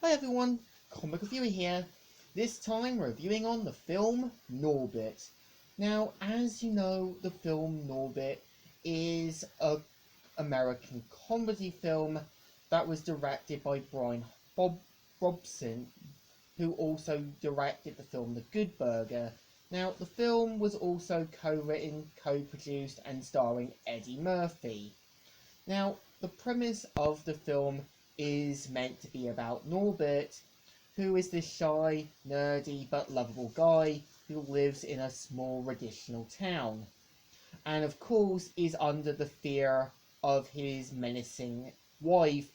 Hi everyone, Comic Reviewer here, this time reviewing on the film Norbit. Now, as you know, the film Norbit is an American comedy film that was directed by Brian Robson, who also directed the film The Good Burger. Now, the film was also co-written, co-produced and starring Eddie Murphy. Now, the premise of the film is meant to be about Norbit, who is this shy, nerdy, but lovable guy who lives in a small traditional town. And of course is under the fear of his menacing wife,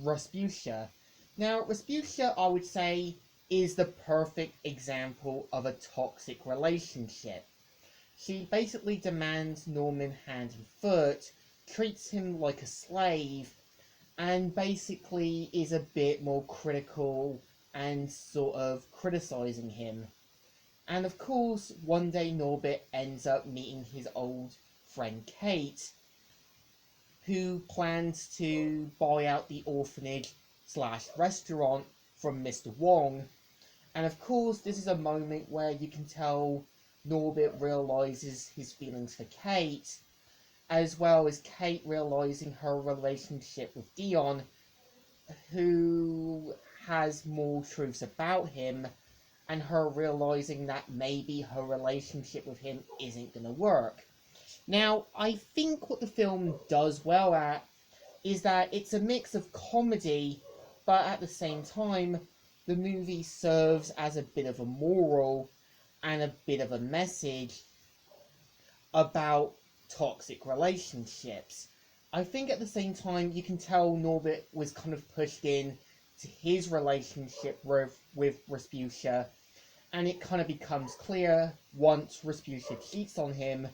Rasputia. Now, Rasputia, I would say, is the perfect example of a toxic relationship. She basically demands Norman hand and foot, treats him like a slave, and basically is a bit more critical and sort of criticizing him. And of course, one day Norbit ends up meeting his old friend Kate, who plans to buy out the orphanage slash restaurant from Mr. Wong. And of course, this is a moment where you can tell Norbit realizes his feelings for Kate, as well as Kate realizing her relationship with Dion, who has more truths about him, and her realizing that maybe her relationship with him isn't going to work. Now, I think what the film does well at is that it's a mix of comedy, but at the same time, the movie serves as a bit of a moral and a bit of a message about toxic relationships. I think at the same time you can tell Norbit was kind of pushed in to his relationship with Rasputia, and it kind of becomes clear once Rasputia cheats on him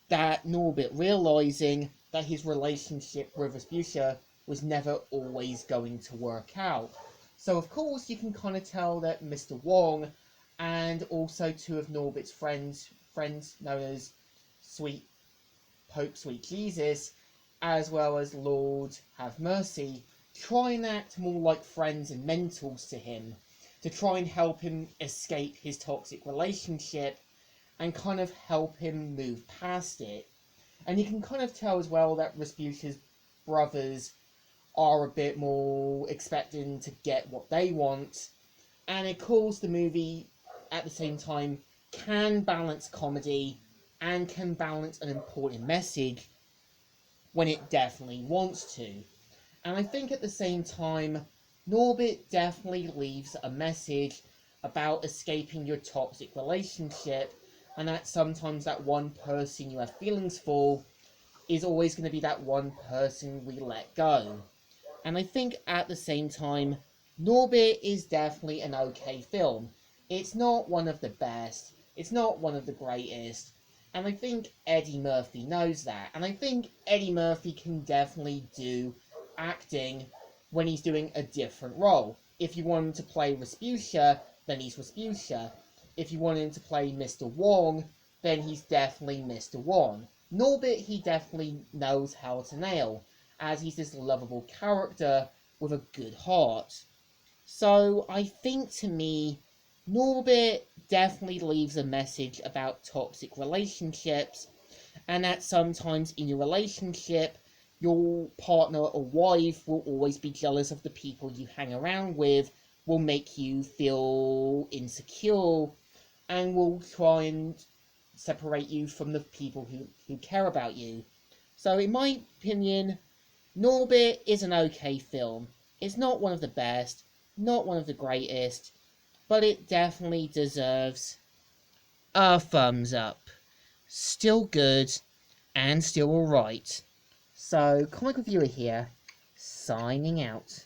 that Norbit realizing that his relationship with Rasputia was never always going to work out. So of course you can kind of tell that Mr. Wong and also two of Norbit's friends known as Pope Sweet Jesus, as well as Lord Have Mercy, try and act more like friends and mentors to him, to try and help him escape his toxic relationship and kind of help him move past it. And you can kind of tell as well that Rasputia's brothers are a bit more expecting to get what they want. And of course the movie at the same time can balance comedy and can balance an important message when it definitely wants to. And I think at the same time, Norbit definitely leaves a message about escaping your toxic relationship, and that sometimes that one person you have feelings for is always going to be that one person we let go. And I think at the same time, Norbit is definitely an okay film. It's not one of the best, it's not one of the greatest, and I think Eddie Murphy knows that. And I think Eddie Murphy can definitely do acting when he's doing a different role. If you want him to play Rasputia, then he's Rasputia. If you want him to play Mr. Wong, then he's definitely Mr. Wong. Norbit he definitely knows how to nail, as he's this lovable character with a good heart. So I think to me, Norbit definitely leaves a message about toxic relationships, and that sometimes in your relationship, your partner or wife will always be jealous of the people you hang around with, will make you feel insecure, and will try and separate you from the people who care about you. So in my opinion, Norbit is an okay film. It's not one of the best, not one of the greatest, but it definitely deserves a thumbs up. Still good, and still alright. So, Comic Reviewer here, signing out.